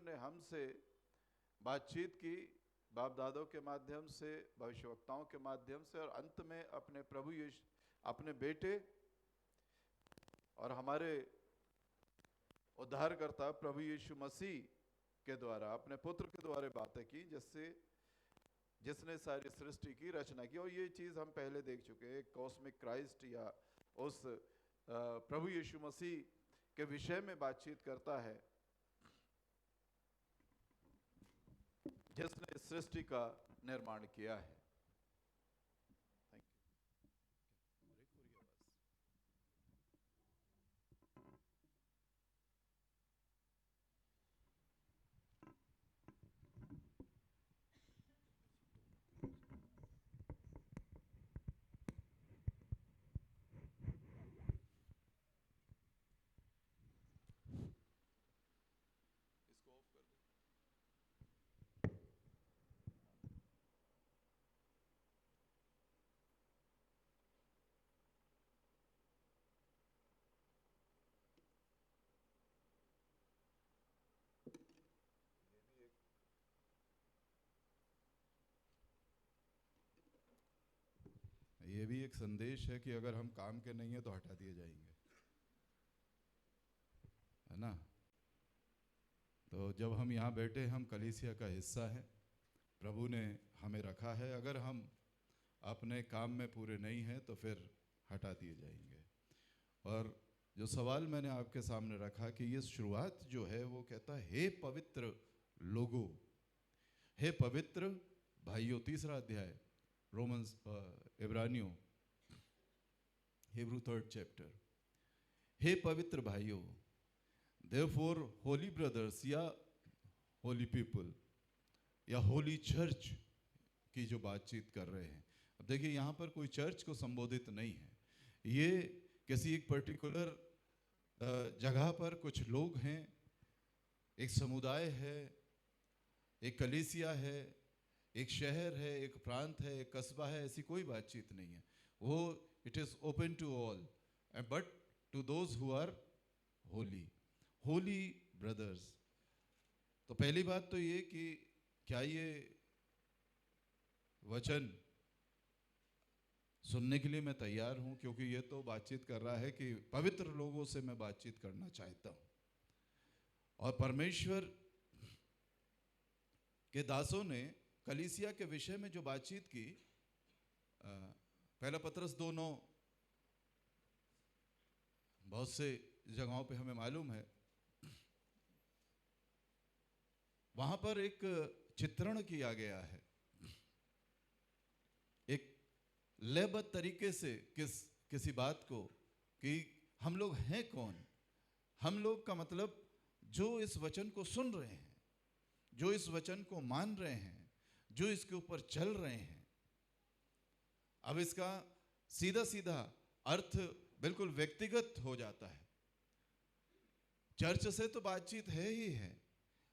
ने हमसे बातचीत की, बाप दादों के माध्यम से, भविष्यवक्ताओं के माध्यम से, और अंत में अपने प्रभु यीशु, अपने बेटे और हमारे उद्धारकर्ता प्रभु यीशु मसीह के द्वारा, अपने पुत्र के द्वारा बातें की, जिसने सारी सृष्टि की रचना की। और ये चीज़ हम पहले देख चुके हैं, कॉस्मिक क्राइस्ट या उस प्रभु यीशु मसीह के विषय में बातचीत करता है जिसने इस सृष्टि का निर्माण किया है। Thank you. इसको ऑफ कर दो। ये भी एक संदेश है कि अगर हम काम के नहीं है तो हटा दिए जाएंगे, है ना। तो जब हम यहाँ बैठे, हम कलीसिया का हिस्सा है, प्रभु ने हमें रखा है। अगर हम अपने काम में पूरे नहीं हैं तो फिर हटा दिए जाएंगे। और जो सवाल मैंने आपके सामने रखा कि ये शुरुआत जो है वो कहता है, हे पवित्र लोगों, हे पवित्र भाइयों, 3रा अध्याय रोमन्स, इब्रानियों, हिब्रू 3rd चैप्टर। हे पवित्र भाइयों, देयरफॉर होली ब्रदर्स या होली पीपल या होली चर्च की जो बातचीत कर रहे हैं। अब देखिए, यहाँ पर कोई चर्च को संबोधित नहीं है, ये किसी एक पर्टिकुलर जगह पर कुछ लोग हैं, एक समुदाय है, एक कलीसिया है, एक शहर है, एक प्रांत है, एक कस्बा है, ऐसी कोई बातचीत नहीं है। वो it is open to all, but to those who are holy, holy brothers. तो पहली बात तो ये कि क्या ये वचन सुनने के लिए मैं तैयार हूं, क्योंकि ये तो बातचीत कर रहा है कि पवित्र लोगों से मैं बातचीत करना चाहता हूं। और परमेश्वर के दासों ने कलीसिया के विषय में जो बातचीत की, पहला पत्रस 2:9, बहुत से जगहों पे हमें मालूम है, वहां पर एक चित्रण किया गया है, एक लयबद्ध तरीके से किसी बात को, कि हम लोग हैं कौन। हम लोग का मतलब जो इस वचन को सुन रहे हैं, जो इस वचन को मान रहे हैं, जो इसके ऊपर चल रहे हैं। अब इसका सीधा सीधा अर्थ बिल्कुल व्यक्तिगत हो जाता है। चर्च से तो बातचीत है ही है,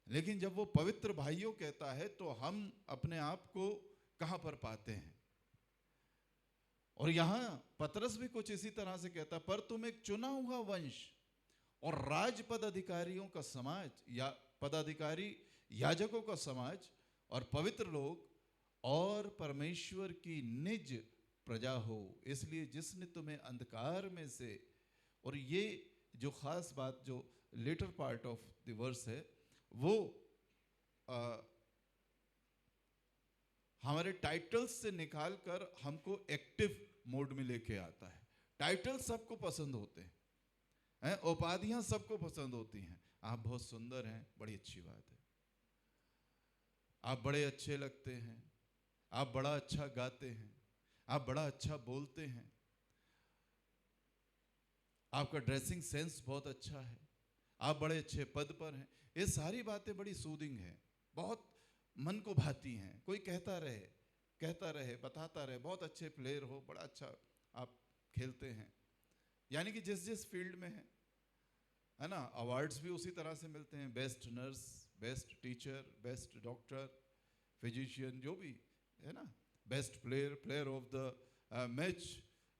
लेकिन जब वो पवित्र भाइयों कहता है तो हम अपने आप को कहां पर पाते हैं। और यहां पतरस भी कुछ इसी तरह से कहता, पर तुम एक चुना हुआ वंश और राजपद अधिकारियों का समाज, या पदाधिकारी याजकों का समाज, और पवित्र लोग, और परमेश्वर की निज प्रजा हो, इसलिए जिसने तुम्हें अंधकार में से। और ये जो खास बात जो latter part of the verse है, वो हमारे टाइटल्स से निकाल कर हमको एक्टिव मोड में लेके आता है। टाइटल सबको पसंद होते हैं, उपाधियां सबको पसंद होती हैं। आप बहुत सुंदर हैं, बड़ी अच्छी बात है, आप बड़े अच्छे लगते हैं, आप बड़ा अच्छा गाते हैं, आप बड़ा अच्छा बोलते हैं, आपका ड्रेसिंग सेंस बहुत अच्छा है, आप बड़े अच्छे पद पर हैं। ये सारी बातें बड़ी सूदिंग हैं, बहुत मन को भाती हैं। कोई कहता रहे, बताता रहे, बहुत अच्छे प्लेयर हो, बड़ा अच्छा आप खेलते हैं, यानी कि जिस जिस फील्ड में है ना, अवार्ड्स भी उसी तरह से मिलते हैं, best nurse, best teacher, best doctor, physician, जो भी है ना, best player, player of the match,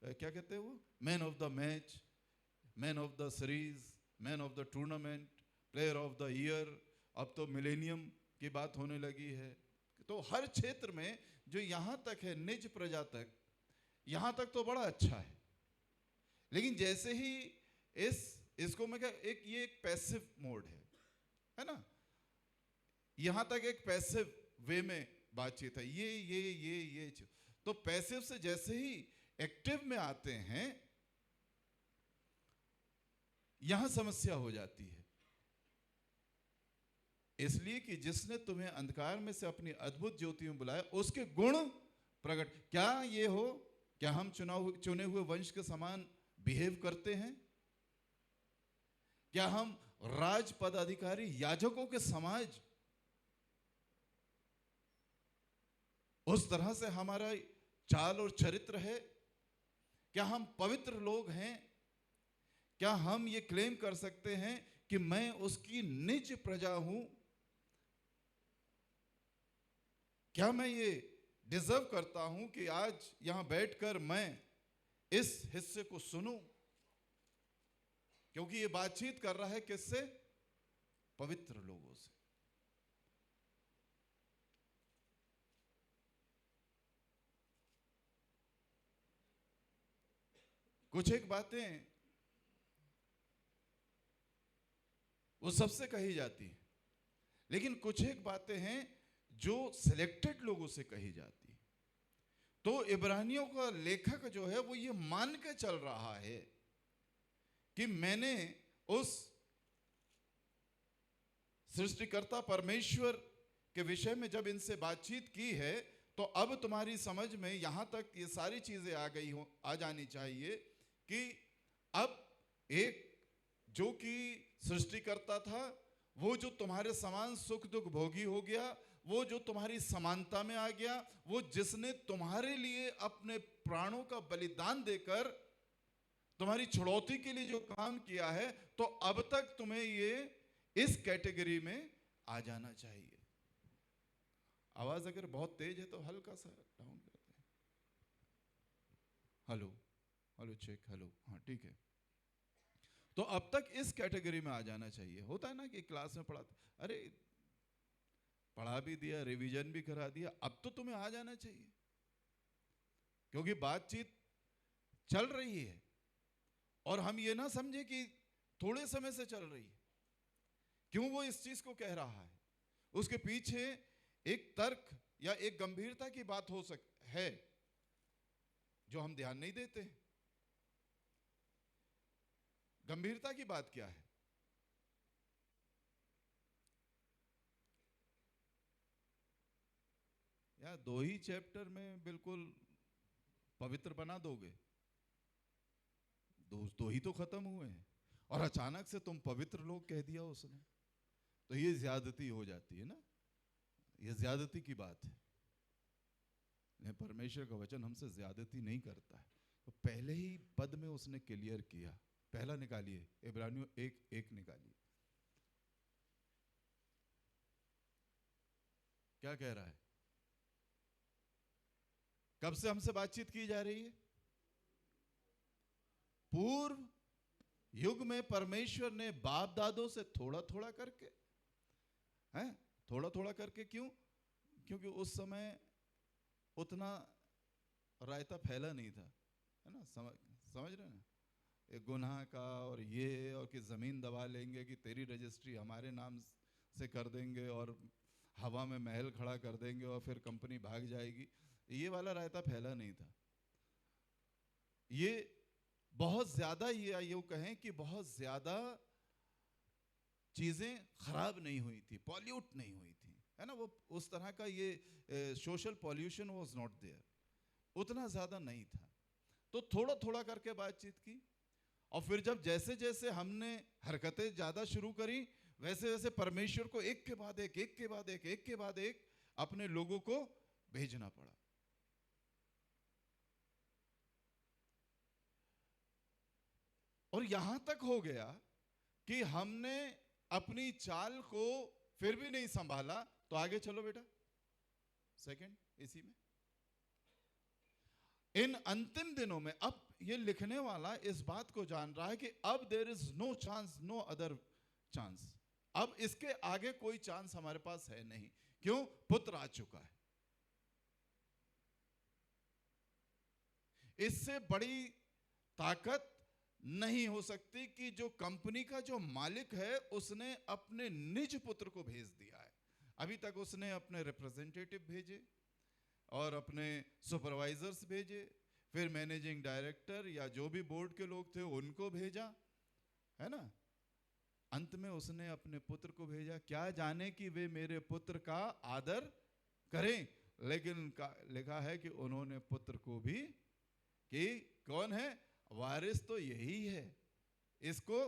क्या कहते हैं वो, man of the match, man of the series, man of the tournament, player of the year, अब तो मिलेनियम की बात होने लगी है। तो हर क्षेत्र में जो यहाँ तक है निज प्रजा तक, यहाँ तक तो बड़ा अच्छा है, लेकिन जैसे ही इसको मैं क्या ये एक पैसिव मोड है ना, यहाँ तक एक पैसिव वे में बातचीत है, ये तो पैसिव से जैसे ही एक्टिव में आते हैं यहां समस्या हो जाती है। इसलिए कि जिसने तुम्हें अंधकार में से अपनी अद्भुत ज्योति में बुलाया उसके गुण प्रकट। क्या ये हो, क्या हम चुने हुए वंश के समान बिहेव करते हैं? क्या हम राज पदाधिकारी याजकों के समाज उस तरह से हमारा चाल और चरित्र है? क्या हम पवित्र लोग हैं? क्या हम ये क्लेम कर सकते हैं कि मैं उसकी निज प्रजा हूं? क्या मैं ये डिजर्व करता हूं कि आज यहां बैठकर मैं इस हिस्से को सुनूं? क्योंकि ये बातचीत कर रहा है किससे? पवित्र लोगों से। कुछ एक बातें वो सबसे कही जाती हैं, लेकिन कुछ एक बातें हैं जो सिलेक्टेड लोगों से कही जाती है। तो इब्रानियों का लेखक जो है वो ये मान के चल रहा है कि मैंने उस सृष्टिकर्ता परमेश्वर के विषय में जब इनसे बातचीत की है तो अब तुम्हारी समझ में यहां तक ये सारी चीजें आ जानी चाहिए कि अब एक जो कि सृष्टिकर्ता था, वो जो तुम्हारे समान सुख दुख भोगी हो गया, वो जो तुम्हारी समानता में आ गया, वो जिसने तुम्हारे लिए अपने प्राणों का बलिदान देकर तुम्हारी छुड़ौती के लिए जो काम किया है, तो अब तक तुम्हें ये इस कैटेगरी में आ जाना चाहिए। आवाज अगर बहुत तेज है तो हल्का सा डाउन करते हैं। हेलो हेलो चेक, हेलो, हाँ ठीक है। तो अब तक इस कैटेगरी में आ जाना चाहिए। होता है ना कि क्लास में अरे पढ़ा भी दिया, रिवीजन भी करा दिया, अब तो तुम्हें आ जाना चाहिए, क्योंकि बातचीत चल रही है और हम ये ना समझे कि थोड़े समय से चल रही है। क्यों वो इस चीज को कह रहा है, उसके पीछे एक तर्क या एक गंभीरता की बात है जो हम ध्यान नहीं देते हैं। गंभीरता की बात क्या है? यार 2 ही चैप्टर में बिल्कुल पवित्र बना दोगे? दो ही तो खत्म हुए हैं और अचानक से तुम पवित्र लोग कह दिया उसने, तो ये ज्यादती हो जाती है ना, ये ज्यादती की बात है। परमेश्वर का वचन हमसे ज्यादती नहीं करता है। तो पहले ही पद में उसने क्लियर किया। पहला निकालिए, इब्रानियों 1:1 निकालिए। क्या कह रहा है? कब से हमसे बातचीत की जा रही है? पूर्व युग में परमेश्वर ने बाप दादों से थोड़ा थोड़ा करके, हैं, थोड़ा थोड़ा करके। क्यों? क्योंकि उस समय उतना रायता फैला नहीं था, है ना। समझ रहे ना, एक गुनाह का और ये, और कि जमीन दबा लेंगे, कि तेरी रजिस्ट्री हमारे नाम से कर देंगे और हवा में महल खड़ा कर देंगे और फिर कंपनी भाग जाएगी। ये वाला रायता फैला नहीं था। ये बहुत ज्यादा, ये यूं कहें कि बहुत ज्यादा चीजें खराब नहीं हुई थी, पॉल्यूट नहीं हुई थी, है ना। वो उस तरह का ये social pollution was not there, उतना ज्यादा नहीं था। तो थोड़ा थोड़ा करके बातचीत की, और फिर जब जैसे जैसे हमने हरकतें ज्यादा शुरू करी, वैसे वैसे परमेश्वर को एक के बाद एक, एक के बाद एक, एक के बाद एक अपने लोगों को भेजना पड़ा। और यहां तक हो गया कि हमने अपनी चाल को फिर भी नहीं संभाला। तो आगे चलो बेटा, सेकंड इसी में, इन अंतिम दिनों में, अब ये लिखने वाला इस बात को जान रहा है कि अब there is no chance, no other chance, अब इसके आगे कोई चांस हमारे पास है नहीं। क्यों? पुत्र आ चुका है। इससे बड़ी ताकत नहीं हो सकती कि जो कंपनी का जो मालिक है उसने अपने निज पुत्र को भेज दिया है। अभी तक उसने अपने रिप्रेजेंटेटिव भेजे और अपने सुपरवाइजर्स भेजे, फिर मैनेजिंग डायरेक्टर या जो भी बोर्ड के लोग थे उनको भेजा, है ना। अंत में उसने अपने पुत्र को भेजा, क्या जाने कि वे मेरे पुत्र का आदर करें। लेकिन लिखा है कि उन्होंने पुत्र को भी, कि कौन है वारिस, तो यही है, इसको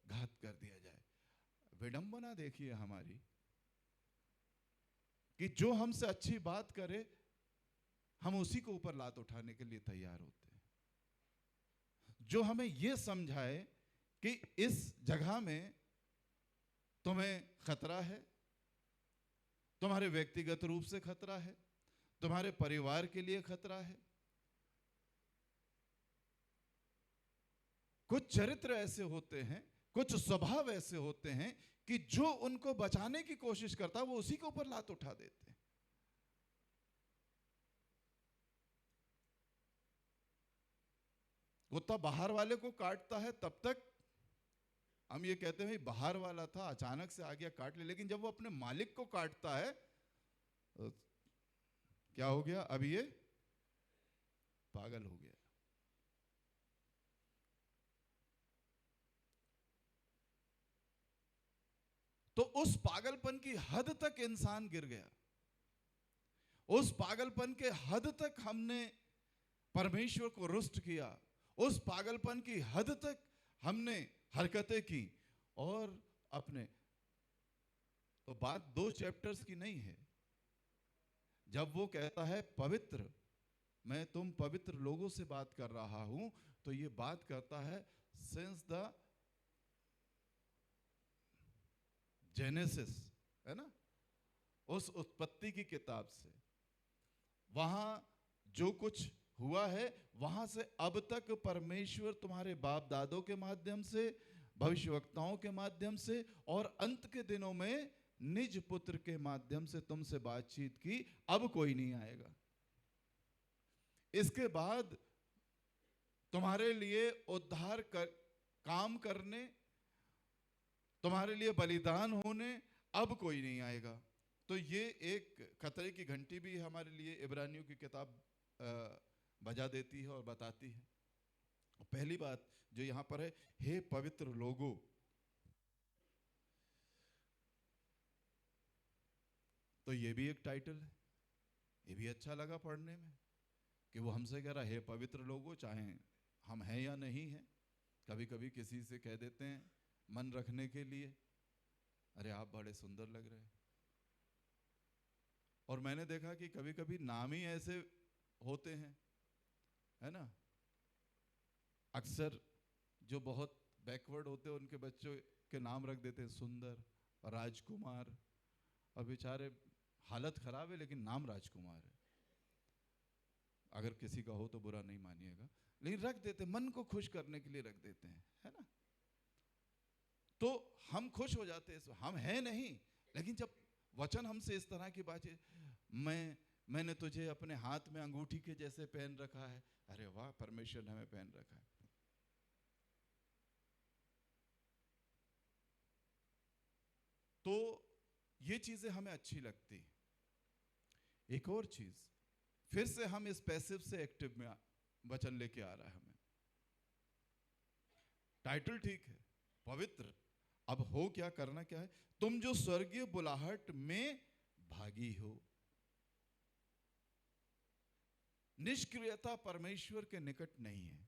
घात कर दिया जाए। विडंबना देखिए हमारी कि जो हमसे अच्छी बात करे हम उसी को ऊपर लात उठाने के लिए तैयार होते हैं। जो हमें यह समझाए कि इस जगह में तुम्हें खतरा है, तुम्हारे व्यक्तिगत रूप से खतरा है, तुम्हारे परिवार के लिए खतरा है। कुछ चरित्र ऐसे होते हैं, कुछ स्वभाव ऐसे होते हैं कि जो उनको बचाने की कोशिश करता है वो उसी के ऊपर लात उठा देते हैं। कुत्ता बाहर वाले को काटता है तब तक हम ये कहते हैं बाहर वाला था, अचानक से आ गया काट ले, लेकिन जब वो अपने मालिक को काटता है तो क्या हो गया? अब ये पागल हो गया। तो उस पागलपन की हद तक इंसान गिर गया। उस पागलपन के हद तक हमने परमेश्वर को रुष्ट किया। उस पागलपन की हद तक हमने हरकतें की। और अपने तो बात 2 चैप्टर्स की नहीं है। जब वो कहता है पवित्र, मैं तुम पवित्र लोगों से बात कर रहा हूं, तो ये बात करता है सिंस द जेनेसिस, है ना, उस उत्पत्ति की किताब से। वहां जो कुछ हुआ है वहां से अब तक परमेश्वर तुम्हारे बाप दादों के माध्यम से, भविष्यवक्ताओं के माध्यम से और अंत के दिनों में निज पुत्र के माध्यम से तुमसे बातचीत की। अब कोई नहीं आएगा। इसके बाद तुम्हारे लिए उद्धार काम करने, तुम्हारे लिए बलिदान होने अब कोई नहीं आएगा। तो ये एक खतरे की घंटी भी हमारे लिए इब्रानियों की किताब बजा देती है और बताती है। पहली बात जो यहां पर है, हे पवित्र लोगों, तो ये भी एक टाइटल है। ये भी अच्छा लगा पढ़ने में कि वो हमसे कह रहा है, हे पवित्र लोगों, चाहे हम हैं या नहीं हैं। कभी कभी किसी से कह देते हैं मन रखने के लिए, अरे आप बड़े सुंदर लग रहे हैं। और मैंने देखा कि कभी कभी नाम ही ऐसे होते हैं, है ना। अक्सर जो बहुत बैकवर्ड होते हैं उनके बच्चों के नाम रख देते हैं सुंदर, राजकुमार, और बेचारे हालत खराब है लेकिन नाम राजकुमार है। अगर किसी का हो तो बुरा नहीं मानिएगा, लेकिन रख देते, मन को खुश करने के लिए रख देते हैं, है ना। तो हम खुश हो जाते हैं, हम हैं नहीं। लेकिन जब वचन हमसे इस तरह की बात है, मैंने तुझे अपने हाथ में अंगूठी के जैसे पहन रखा है, अरे वाह, परमेश्वर ने हमें पहन रखा है। तो ये चीजें हमें अच्छी लगती। एक और चीज, फिर से हम इस पैसिव से एक्टिव में वचन लेके आ रहा है हमें। टाइटल ठीक है, पवित्र। अब हो क्या, करना क्या है? तुम जो स्वर्गीय बुलाहट में भागी हो। निष्क्रियता परमेश्वर के निकट नहीं है।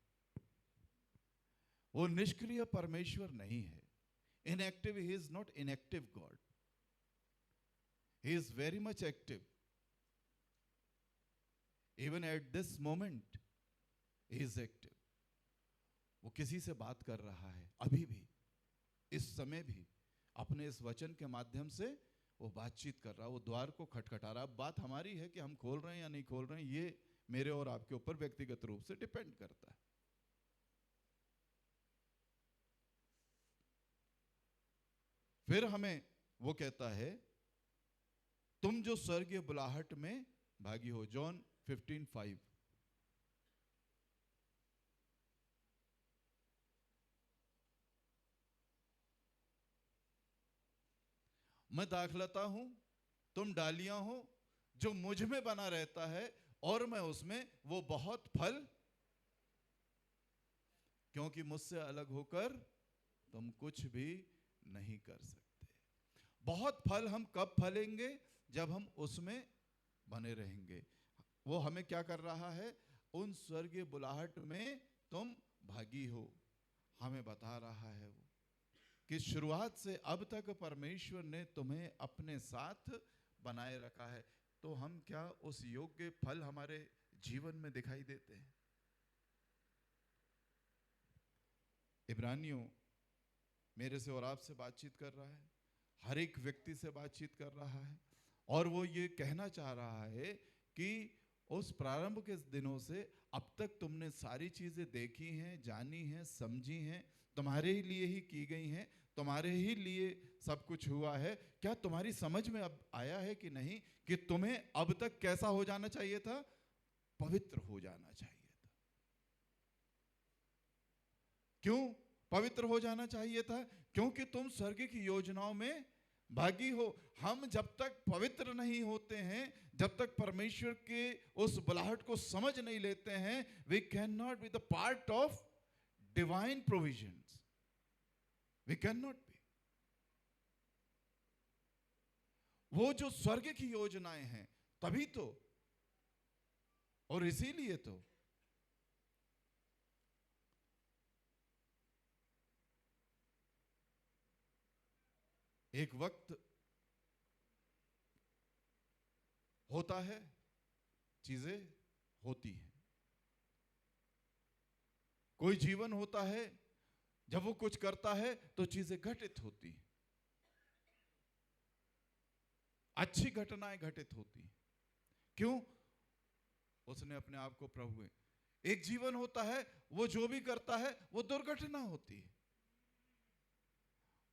वो निष्क्रिय परमेश्वर नहीं है। Inactive, he is not inactive God, he is very much active. Even at this moment he is active. वो किसी से बात कर रहा है अभी भी, इस समय भी, अपने इस वचन के माध्यम से वो बातचीत कर रहा है, वो द्वार को खटखटा रहा है। अब बात हमारी है कि हम खोल रहे हैं या नहीं खोल रहे हैं, ये मेरे और आपके ऊपर व्यक्तिगत रूप से डिपेंड करता है। फिर हमें वो कहता है तुम जो स्वर्गीय बुलाहट में भागी हो। जॉन 15:5। मैं दाखलता हूं, तुम डालियां हो, जो मुझ में बना रहता है और मैं उसमें, वो बहुत फल, क्योंकि मुझसे अलग होकर तुम कुछ भी नहीं कर सकते। बहुत फल हम कब फलेंगे? जब हम उसमें बने रहेंगे। वो हमें क्या कर रहा है? उन स्वर्गीय बुलाहट में तुम भागी हो, हमें बता रहा है वो कि शुरुआत से अब तक परमेश्वर ने तुम्हें अपने साथ बनाए रखा है। तो हम क्या उस योग्य फल हमारे जीवन में दिखाई देते हैं? इब्रानियों मेरे से और आपसे बातचीत कर रहा है, हर एक व्यक्ति से बातचीत कर रहा है, और वो ये कहना चाह रहा है कि उस प्रारंभ के दिनों से अब तक तुमने सारी चीजें देखी हैं, जानी हैं, समझी हैं, तुम्हारे ही लिए ही की गई हैं, तुम्हारे ही लिए सब कुछ हुआ है। क्या तुम्हारी समझ में अब आया है कि नहीं कि तुम्हें अब तक कैसा हो जाना चाहिए था? पवित्र हो जाना चाहिए था। क्यों पवित्र हो जाना चाहिए था? क्योंकि तुम स्वर्ग की योजनाओं में भागी हो। हम जब तक पवित्र नहीं होते हैं, जब तक परमेश्वर के उस बुलाहट को समझ नहीं लेते हैं, we can not be the part of divine provisions. We can not be. वो जो स्वर्ग की योजनाएं हैं, तभी तो, और इसीलिए तो एक वक्त होता है, चीजें होती हैं। कोई जीवन होता है, जब वो कुछ करता है तो चीजें घटित होती हैं, अच्छी घटनाएं घटित होती हैं। क्यों? उसने अपने आप को प्रभु है। एक जीवन होता है, वो जो भी करता है वो दुर्घटना होती है,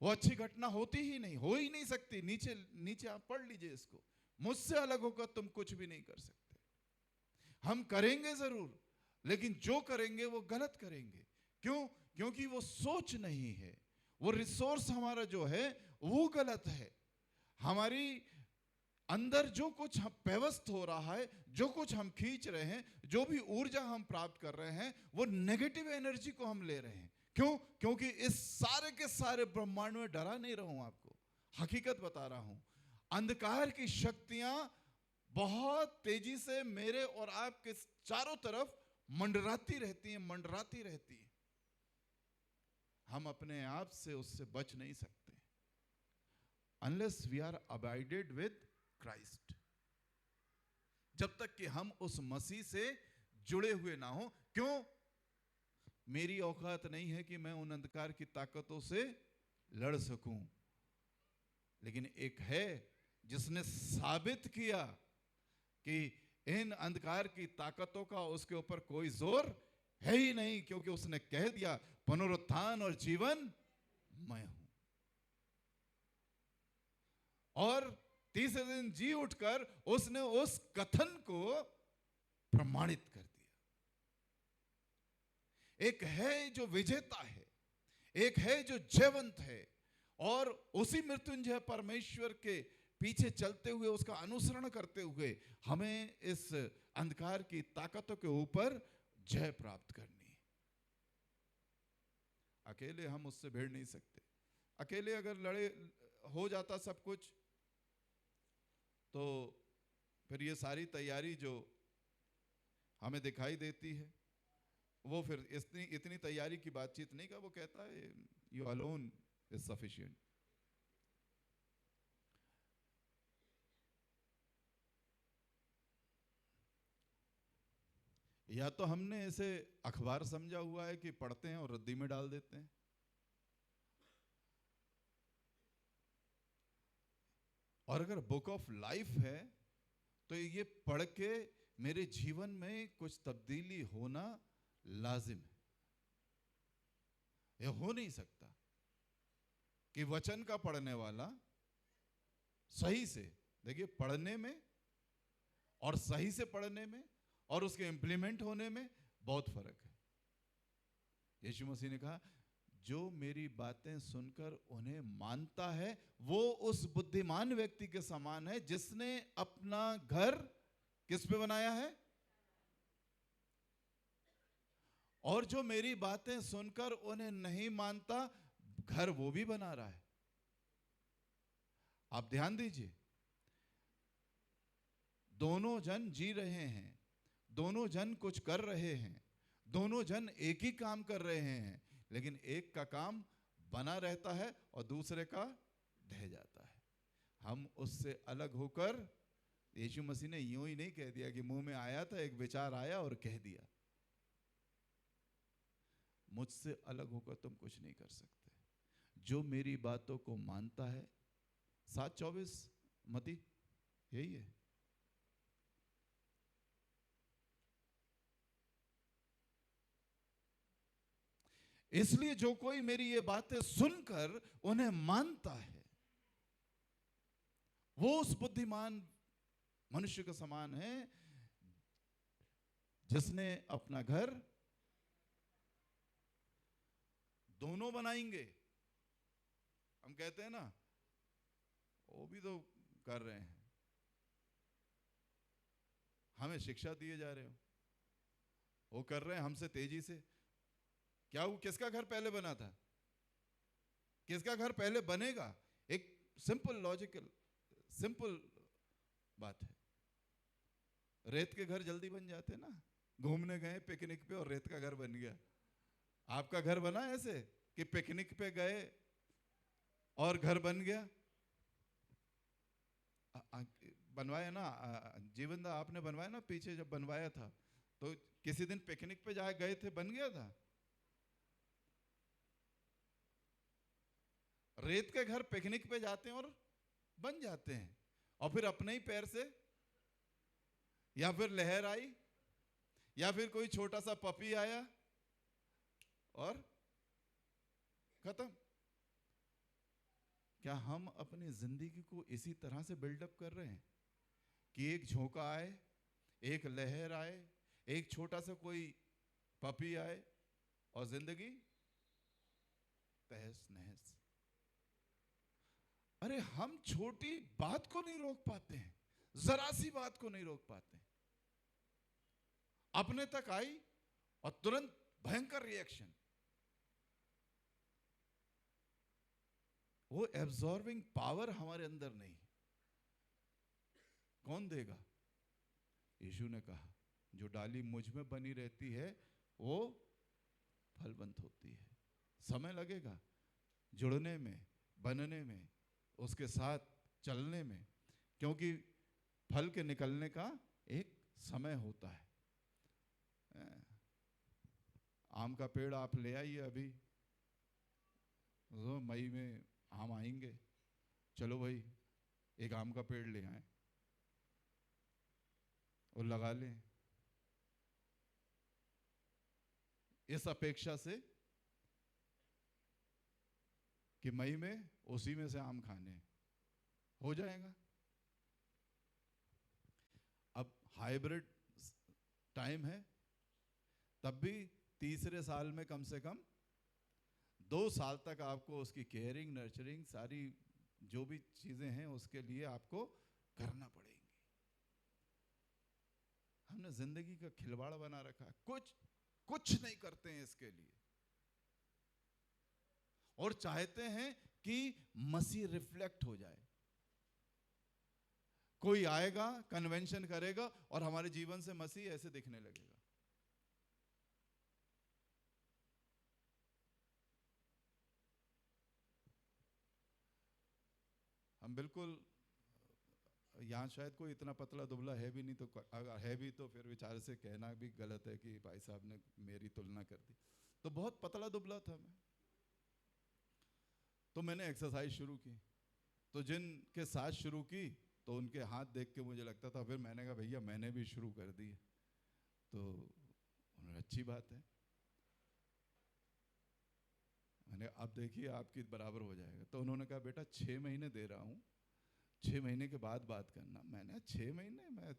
वो अच्छी घटना होती ही नहीं, हो ही नहीं सकती। नीचे नीचे आप पढ़ लीजिए इसको, मुझसे अलग होकर तुम कुछ भी नहीं कर सकते। हम करेंगे जरूर, लेकिन जो करेंगे वो गलत करेंगे। क्यों? क्योंकि वो सोच नहीं है, वो रिसोर्स हमारा जो है वो गलत है। हमारी अंदर जो कुछ व्यवस्थ हो रहा है, जो कुछ हम खींच रहे हैं, जो भी ऊर्जा हम प्राप्त कर रहे हैं, वो नेगेटिव एनर्जी को हम ले रहे हैं। क्यों? क्योंकि इस सारे के सारे ब्रह्मांड में, डरा नहीं रहा हूं आपको, हकीकत बता रहा हूं, अंधकार की शक्तियां बहुत तेजी से मेरे और आपके चारों तरफ मंडराती रहती हैं, मंडराती रहती हैं। हम अपने आप से उससे बच नहीं सकते unless we are abided with Christ. जब तक कि हम उस मसीह से जुड़े हुए ना हो। क्यों? मेरी औकात नहीं है कि मैं उन अंधकार की ताकतों से लड़ सकूं, लेकिन एक है जिसने साबित किया कि इन अंधकार की ताकतों का उसके ऊपर कोई जोर है ही नहीं, क्योंकि उसने कह दिया पुनरुत्थान और जीवन मैं हूं। और तीसरे दिन जी उठकर उसने उस कथन को प्रमाणित कर दिया। एक है जो विजेता है, एक है जो जयवंत है, और उसी मृत्युंजय परमेश्वर के पीछे चलते हुए, उसका अनुसरण करते हुए हमें इस अंधकार की ताकतों के ऊपर जय प्राप्त करनी है। अकेले हम उससे भिड़ नहीं सकते। अकेले अगर लड़े हो जाता सब कुछ, तो फिर ये सारी तैयारी जो हमें दिखाई देती है, वो फिर इतनी तैयारी की बातचीत नहीं का। वो कहता है यू अलोन इज सफिशिएंट। या तो हमने इसे अखबार समझा हुआ है कि पढ़ते हैं और रद्दी में डाल देते हैं, और अगर बुक ऑफ लाइफ है तो ये पढ़ के मेरे जीवन में कुछ तब्दीली होना लाजिम है। यह हो नहीं सकता कि वचन का पढ़ने वाला सही से, देखिए पढ़ने में और सही से पढ़ने में और उसके इंप्लीमेंट होने में बहुत फर्क है। यीशु मसीह ने कहा जो मेरी बातें सुनकर उन्हें मानता है वो उस बुद्धिमान व्यक्ति के समान है जिसने अपना घर किस पे बनाया है, और जो मेरी बातें सुनकर उन्हें नहीं मानता घर वो भी बना रहा है। आप ध्यान दीजिए, दोनों जन जी रहे हैं, दोनों जन कुछ कर रहे हैं, दोनों जन एक ही काम कर रहे हैं, लेकिन एक का काम बना रहता है और दूसरे का ढह जाता है। हम उससे अलग होकर, यीशु मसीह ने यूं ही नहीं कह दिया कि मुंह में आया था एक विचार आया और कह दिया, मुझसे अलग होकर तुम कुछ नहीं कर सकते। जो मेरी बातों को मानता है, 7:24 मती यही है। इसलिए जो कोई मेरी ये बातें सुनकर उन्हें मानता है वो उस बुद्धिमान मनुष्य के समान है जिसने अपना घर, दोनों बनाएंगे। हम कहते हैं ना वो भी तो कर रहे हैं, हमें शिक्षा दिए जा रहे हो, वो कर रहे हैं हमसे तेजी से। क्या वो किसका घर पहले बना था, किसका घर पहले बनेगा? एक सिंपल लॉजिकल सिंपल बात है। रेत के घर जल्दी बन जाते हैं ना, घूमने गए पिकनिक पे और रेत का घर बन गया। आपका घर बना ऐसे कि पिकनिक पे गए और घर बन गया? बनवाया ना, जीवन दा आपने बनवाया ना, पीछे जब बनवाया था तो किसी दिन पिकनिक पे जा गए थे, बन गया था? रेत के घर पिकनिक पे जाते हैं और बन जाते हैं, और फिर अपने ही पैर से, या फिर लहर आई, या फिर कोई छोटा सा पपी आया और खत्म। क्या हम अपनी जिंदगी को इसी तरह से बिल्डअप कर रहे हैं कि एक झोंका आए, एक लहर आए, एक छोटा सा कोई पपी आए और जिंदगी तहस नहस? अरे हम छोटी बात को नहीं रोक पाते हैं, जरा सी बात को नहीं रोक पाते। अपने तक आई और तुरंत भयंकर रिएक्शन। वो एब्जॉर्बिंग पावर हमारे अंदर नहीं। कौन देगा? यीशु ने कहा जो डाली मुझ में बनी रहती है वो फलवंत होती है। समय लगेगा जुड़ने में, बनने में, उसके साथ चलने में, क्योंकि फल के निकलने का एक समय होता है। आम का पेड़ आप ले आइए, अभी तो मई में आम आएंगे, चलो भाई एक आम का पेड़ ले आए और लगा लें, इस अपेक्षा से कि मई में उसी में से आम खाने हो जाएगा। अब हाइब्रिड टाइम है, तब भी तीसरे साल में कम से कम 2 साल तक आपको उसकी केयरिंग, नर्चरिंग, सारी जो भी चीजें हैं उसके लिए आपको करना पड़ेगी। हमने जिंदगी का खिलवाड़ बना रखा है, कुछ नहीं करते हैं इसके लिए, और चाहते हैं कि मसीह रिफ्लेक्ट हो जाए। कोई आएगा, कन्वेंशन करेगा और हमारे जीवन से मसीह ऐसे दिखने लगेगा। हम बिल्कुल, यहाँ शायद कोई इतना पतला दुबला है भी नहीं, तो अगर है भी तो फिर विचार से कहना भी गलत है कि भाई साहब ने मेरी तुलना कर दी। तो बहुत पतला दुबला था मैं, तो मैंने एक्सरसाइज शुरू की, तो जिनके साथ शुरू की तो उनके हाथ देख के मुझे लगता था, फिर मैंने कहा भैया मैंने भी शुरू कर दी, तो उन्होंने अच्छी बात है, मैंने अब देखिए आपकी बराबर हो जाएगा। तो उन्होंने कहा बेटा 6 महीने दे रहा हूँ, 6 महीने के बाद बात करना। मैंने 6 महीने, मैं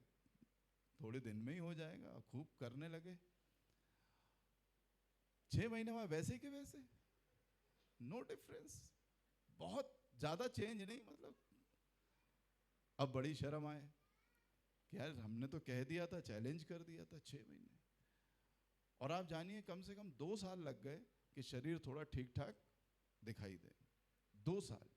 थोड़े दिन में ही हो जाएगा। खूब करने लगे। 6 महीने बाद वैसे के वैसे, नो डिफरेंस, बहुत ज़्यादा चेंज नहीं। मतलब अब बड़ी शर्म आए कि यार हमने तो कह दिया था, चैलेंज कर दिया था 6 महीने। और आप जानिए कम से कम 2 साल लग गए कि शरीर थोड़ा ठीक ठाक दिखाई दे। 2 साल।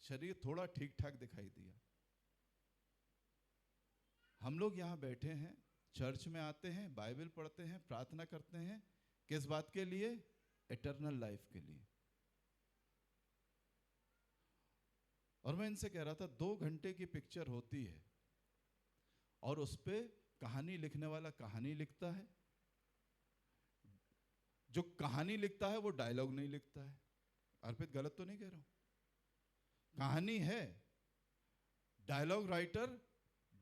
शरीर थोड़ा ठीक ठाक दिखाई दिया। हम लोग यहाँ बैठे हैं, चर्च में आते हैं, बाइबल पढ़ते हैं, प्रार्थना करते हैं, किस बात के लिए? इटर्नल लाइफ के लिए। और मैं इनसे कह रहा था 2 घंटे की पिक्चर होती है और उस पे कहानी लिखने वाला कहानी लिखता है। जो कहानी लिखता है वो डायलॉग नहीं लिखता है। अर्पित गलत तो नहीं कह रहा हूं? कहानी है, डायलॉग राइटर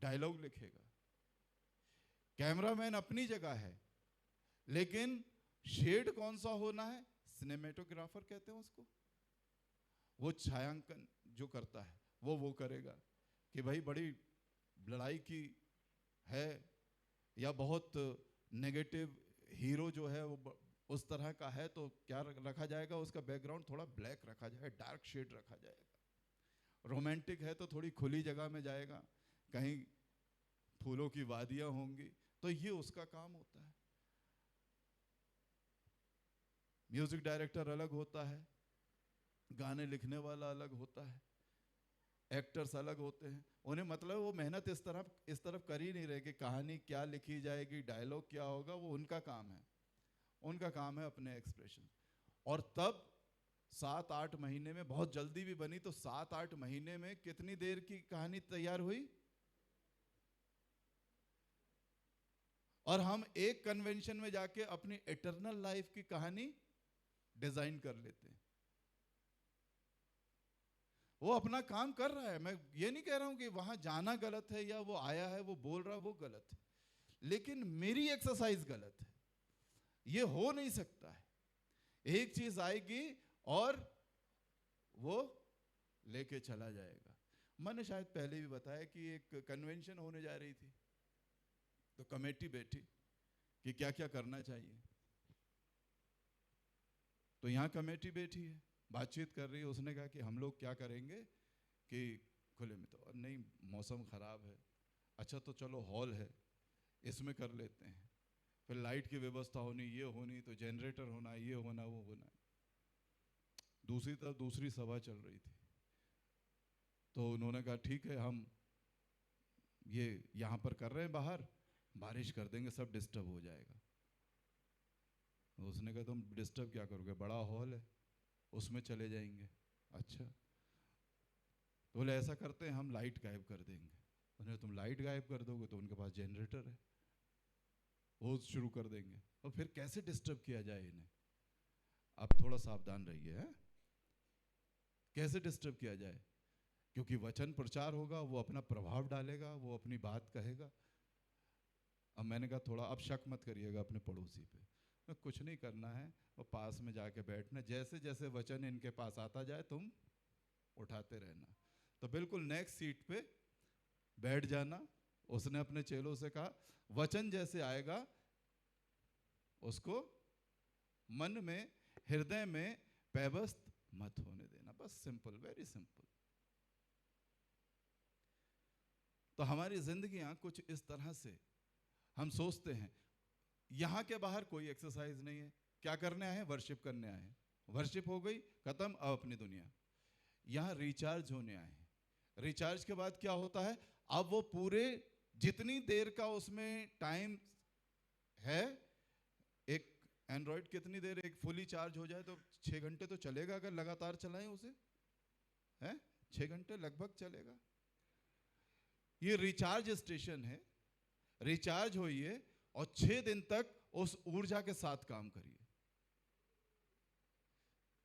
डायलॉग लिखेगा। कैमरामैन अपनी जगह है, लेकिन शेड कौन सा होना है? सिनेमेटोग्राफर कहते हैं उसको। वो छायांकन जो करता है वो करेगा कि भाई बड़ी लड़ाई की है या बहुत नेगेटिव हीरो जो है वो उस तरह का है, तो क्या रखा जाएगा? उसका बैकग्राउंड थोड़ा ब्लैक रखा जाएगा, डार्क शेड रखा जाएगा। रोमांटिक है तो थोड़ी खुली जगह में जाएगा, कहीं फूलों की वादियां होंगी। तो ये उसका काम होता है। म्यूजिक डायरेक्टर अलग होता है, गाने लिखने वाला अलग होता है, एक्टर्स अलग होते हैं। उन्हें मतलब वो मेहनत इस तरफ कर ही नहीं रहे कि कहानी क्या लिखी जाएगी, डायलॉग क्या होगा। वो उनका काम है, उनका काम है अपने एक्सप्रेशन। और तब 7-8 महीने में, बहुत जल्दी भी बनी तो 7-8 महीने में कितनी देर की कहानी तैयार हुई? और हम एक कन्वेंशन में जाके अपनी इटर्नल लाइफ की कहानी डिजाइन कर लेते हैं। वो अपना काम कर रहा है, मैं ये नहीं कह रहा हूं कि वहां जाना गलत है या वो आया है वो बोल रहा है वो गलत है, लेकिन मेरी एक्सरसाइज गलत है। ये हो नहीं सकता है। एक चीज आएगी और वो लेके चला जाएगा। मैंने शायद पहले भी बताया कि एक कन्वेंशन होने जा रही थी, तो कमेटी बैठी कि क्या क्या करना चाहिए। तो यहाँ कमेटी बैठी है, बातचीत कर रही है। उसने कहा कि हम लोग क्या करेंगे कि खुले में, तो नहीं मौसम ख़राब है, अच्छा तो चलो हॉल है इसमें कर लेते हैं। फिर लाइट की व्यवस्था होनी, ये होनी, तो जनरेटर होना, ये होना, वो होना। दूसरी तरफ दूसरी सभा चल रही थी, तो उन्होंने कहा ठीक है हम ये यहाँ पर कर रहे हैं, बाहर बारिश कर देंगे, सब डिस्टर्ब हो जाएगा। उसने कहा तुम डिस्टर्ब क्या करोगे, बड़ा हॉल है उसमें चले जाएंगे। अच्छा, तो बोले ऐसा करते हैं हम लाइट गायब कर देंगे। उन्होंने, तुम लाइट गायब कर दोगे तो उनके पास जनरेटर है, वो शुरू कर देंगे। और फिर कैसे डिस्टर्ब किया जाए इन्हें? आप थोड़ा सावधान रहिए हैं, कैसे डिस्टर्ब किया जाए? क्योंकि वचन प्रचार होगा, वो अपना प्रभाव डालेगा, वो अपनी बात कहेगा। अब मैंने कहा थोड़ा अब शक मत करिएगा अपने पड़ोसी पे। कुछ नहीं करना है, वो पास में जाके बैठना, जैसे जैसे वचन इनके पास आता जाए तुम उठाते रहना। तो बिल्कुल नेक्स्ट सीट पे बैठ जाना। उसने अपने चेलों से कहा वचन जैसे आएगा उसको मन में, हृदय में पैबस्त मत होने देना। बस सिंपल, वेरी सिंपल। तो हमारी जिंदगियां कुछ इस तरह से हम सोचते हैं। यहां के बाहर कोई एक्सरसाइज नहीं है, क्या करने आए हैं? वर्शिप करने आए हैं। वर्शिप हो गई, खत्म, अब अपनी दुनिया। यहां रिचार्ज होने आए हैं। रिचार्ज के बाद क्या होता है? अब वो पूरे जितनी देर का उसमें टाइम है, एक एंड्रॉयड कितनी देर, एक फुली चार्ज हो जाए तो 6 घंटे तो चलेगा, अगर लगातार चलाएं उसे, है 6 घंटे लगभग चलेगा। ये रिचार्ज स्टेशन है, रिचार्ज होइए और 6 दिन तक उस ऊर्जा के साथ काम करिए।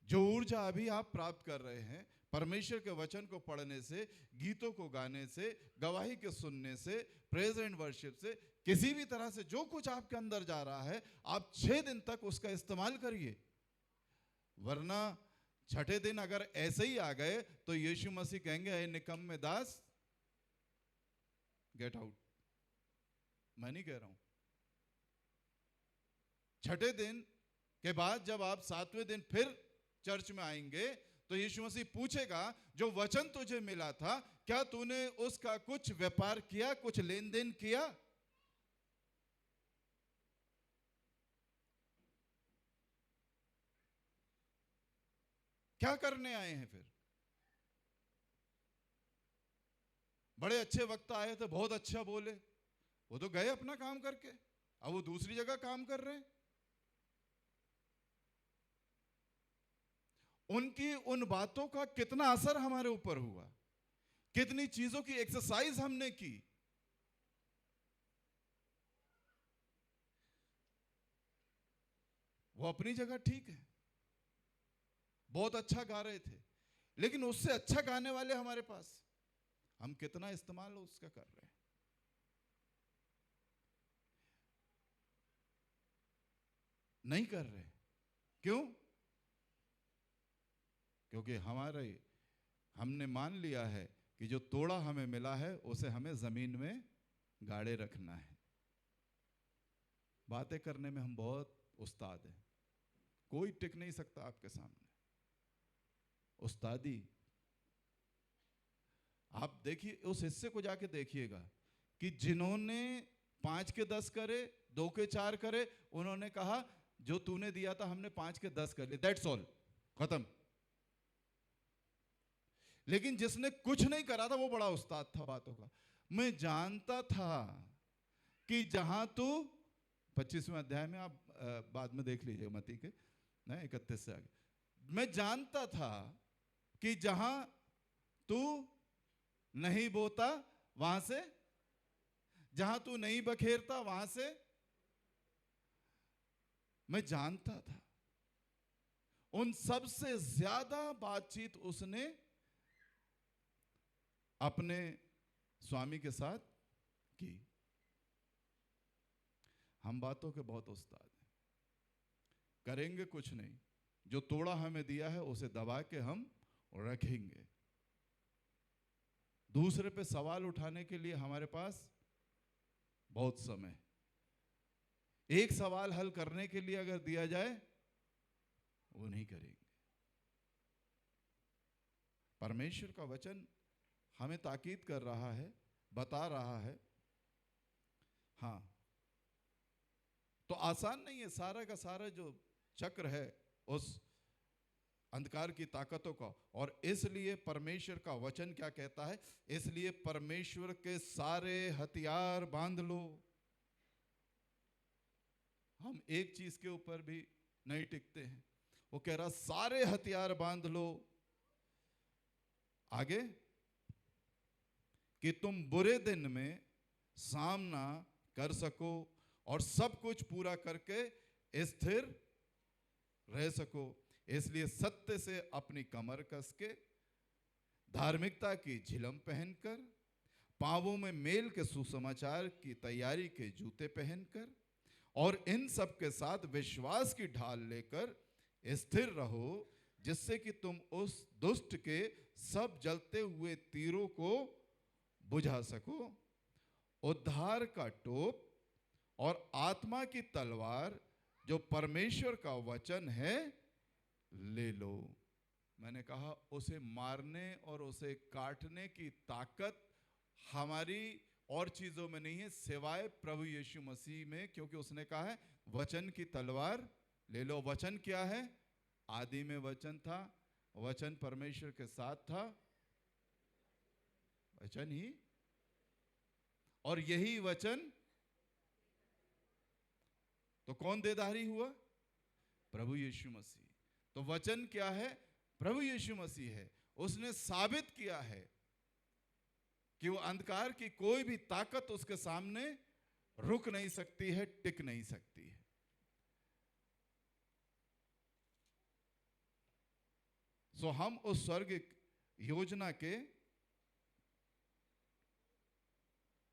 जो ऊर्जा अभी आप प्राप्त कर रहे हैं परमेश्वर के वचन को पढ़ने से, गीतों को गाने से, गवाही के सुनने से, प्रेज एंड वर्शिप से, किसी भी तरह से जो कुछ आपके अंदर जा रहा है, आप 6 दिन तक उसका इस्तेमाल करिए। वरना छठे दिन अगर ऐसे ही आ गए तो यीशु मसीह कहेंगे, ऐ निकम्मे दास, गेट आउट। मैं नहीं कह रहा हूं। छठे दिन के बाद जब आप 7वें दिन फिर चर्च में आएंगे तो यीशु मसीह पूछेगा, जो वचन तुझे मिला था, क्या तूने उसका कुछ व्यापार किया, कुछ लेन देन किया? क्या करने आए हैं फिर? बड़े अच्छे वक्त आए थे, बहुत अच्छा बोले, वो तो गए अपना काम करके, अब वो दूसरी जगह काम कर रहे हैं। उनकी उन बातों का कितना असर हमारे ऊपर हुआ, कितनी चीजों की एक्सरसाइज हमने की। वो अपनी जगह ठीक है, बहुत अच्छा गा रहे थे, लेकिन उससे अच्छा गाने वाले हमारे पास, हम कितना इस्तेमाल उसका कर रहे हैं? नहीं कर रहे। क्यों? क्योंकि हमने मान लिया है कि जो तोड़ा हमें मिला है उसे हमें जमीन में गाड़े रखना है। बातें करने में हम बहुत उस्ताद हैं, कोई टिक नहीं सकता आपके सामने। उस्तादी, आप देखिए उस हिस्से को जाके देखिएगा कि जिन्होंने 5 के 10 करे, 2 के 4 करे, उन्होंने कहा जो तूने दिया था हमने 5 के 10 कर लिए, दैट्स ऑल, खत्म। लेकिन जिसने कुछ नहीं करा था वो बड़ा उस्ताद था बातों का। मैं जानता था कि जहां तू 25वें अध्याय में, आप बाद में देख लीजिए मत्ती के 31 से आगे, मैं जानता था कि जहां तू नहीं बोता वहां से, जहां तू नहीं बखेरता वहां से, मैं जानता था। उन सबसे ज्यादा बातचीत उसने अपने स्वामी के साथ की। हम बातों के बहुत उस्ताद हैं, करेंगे कुछ नहीं, जो तोड़ा हमें दिया है उसे दबा के हम रखेंगे। दूसरे पे सवाल उठाने के लिए हमारे पास बहुत समय, एक सवाल हल करने के लिए अगर दिया जाए वो नहीं करेंगे। परमेश्वर का वचन हमें ताकीद कर रहा है, बता रहा है। हाँ, तो आसान नहीं है सारा का सारा जो चक्र है उस अंधकार की ताकतों का। और इसलिए परमेश्वर का वचन क्या कहता है? इसलिए परमेश्वर के सारे हथियार बांध लो। हम एक चीज के ऊपर भी नहीं टिकते हैं, वो कह रहा सारे हथियार बांध लो। आगे, कि तुम बुरे दिन में सामना कर सको और सब कुछ पूरा करके स्थिर रह सको। इसलिए सत्य से अपनी कमर कस के, धार्मिकता की झिलम पहनकर, पांवों में मेल के सुसमाचार की तैयारी के जूते पहनकर, और इन सब के साथ विश्वास की ढाल लेकर स्थिर रहो, जिससे कि तुम उस दुष्ट के सब जलते हुए तीरों को बुझा सको। उद्धार का टोप और आत्मा की तलवार जो परमेश्वर का वचन है ले लो। मैंने कहा उसे मारने और उसे काटने की ताकत हमारी और चीजों में नहीं है सिवाय प्रभु यीशु मसीह में, क्योंकि उसने कहा है वचन की तलवार ले लो। वचन क्या है? आदि में वचन था, वचन परमेश्वर के साथ था, वचन ही, और यही वचन, तो कौन देधारी हुआ? प्रभु यीशु मसीह। तो वचन क्या है? प्रभु यीशु मसीह है। उसने साबित किया है कि वो अंधकार की कोई भी ताकत उसके सामने रुक नहीं सकती है, टिक नहीं सकती है। सो हम उस स्वर्गिक योजना के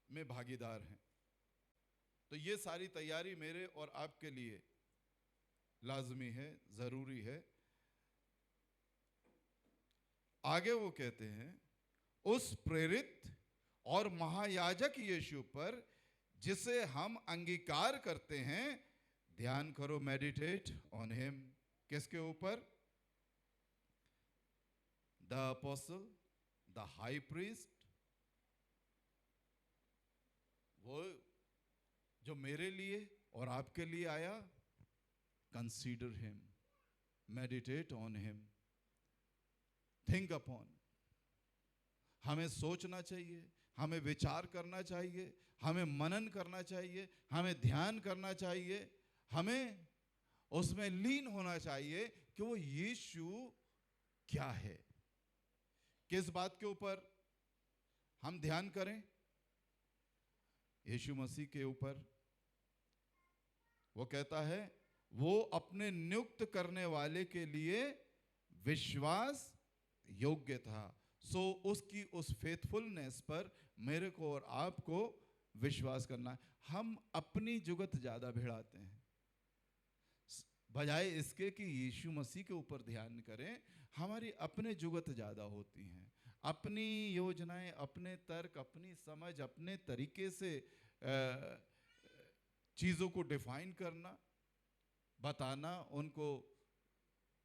में भागीदार हैं। तो ये सारी तैयारी मेरे और आपके लिए लाजमी है, जरूरी है। आगे वो कहते हैं, उस प्रेरित और महायाजक यीशु पर जिसे हम अंगीकार करते हैं, ध्यान करो, मेडिटेट ऑन हिम। किसके ऊपर? The apostle, the high priest, वो जो मेरे लिए और आपके लिए आया। Consider him, meditate on him, think upon. हमें सोचना चाहिए, हमें विचार करना चाहिए, हमें मनन करना चाहिए, हमें ध्यान करना चाहिए, हमें उसमें लीन होना चाहिए कि वो यीशु क्या है। किस बात के ऊपर हम ध्यान करें? यीशु मसीह के ऊपर। वो कहता है, वो अपने नियुक्त करने वाले के लिए विश्वास योग्य था। सो उसकी उस फेथफुलनेस पर मेरे को और आपको विश्वास करना है। हम अपनी जुगत ज्यादा भिड़ाते हैं बजाय इसके कि यीशु मसीह के ऊपर ध्यान करें। हमारी अपने जुगत ज्यादा होती हैं, अपनी योजनाएं, अपने तर्क, अपनी समझ, अपने तरीके से चीजों को डिफाइन करना, बताना, उनको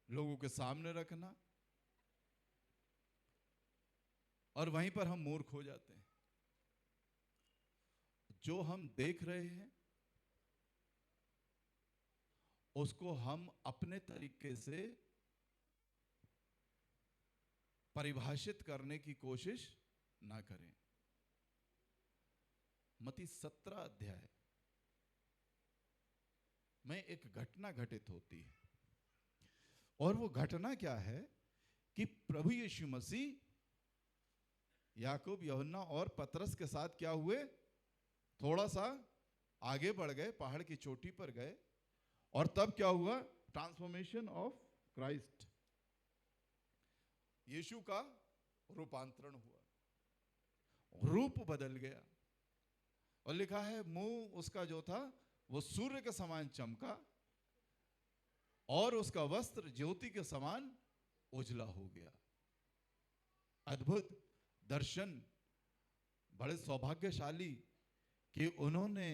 लोगों के सामने रखना, और वहीं पर हम मूर्ख हो जाते हैं। जो हम देख रहे हैं उसको हम अपने तरीके से परिभाषित करने की कोशिश ना करें। मत्ती 17 अध्याय में एक घटना घटित होती है, और वो घटना क्या है कि प्रभु यीशु मसीह याकूब, यूहन्ना और पतरस के साथ क्या हुए? थोड़ा सा आगे बढ़ गए, पहाड़ की चोटी पर गए, और तब क्या हुआ? ट्रांसफॉर्मेशन ऑफ क्राइस्ट, यीशु का रूपांतरण हुआ, रूप बदल गया। और लिखा है, मुंह उसका जो था वो सूर्य के समान चमका, और उसका वस्त्र ज्योति के समान उजला हो गया। अद्भुत दर्शन, बड़े सौभाग्यशाली कि उन्होंने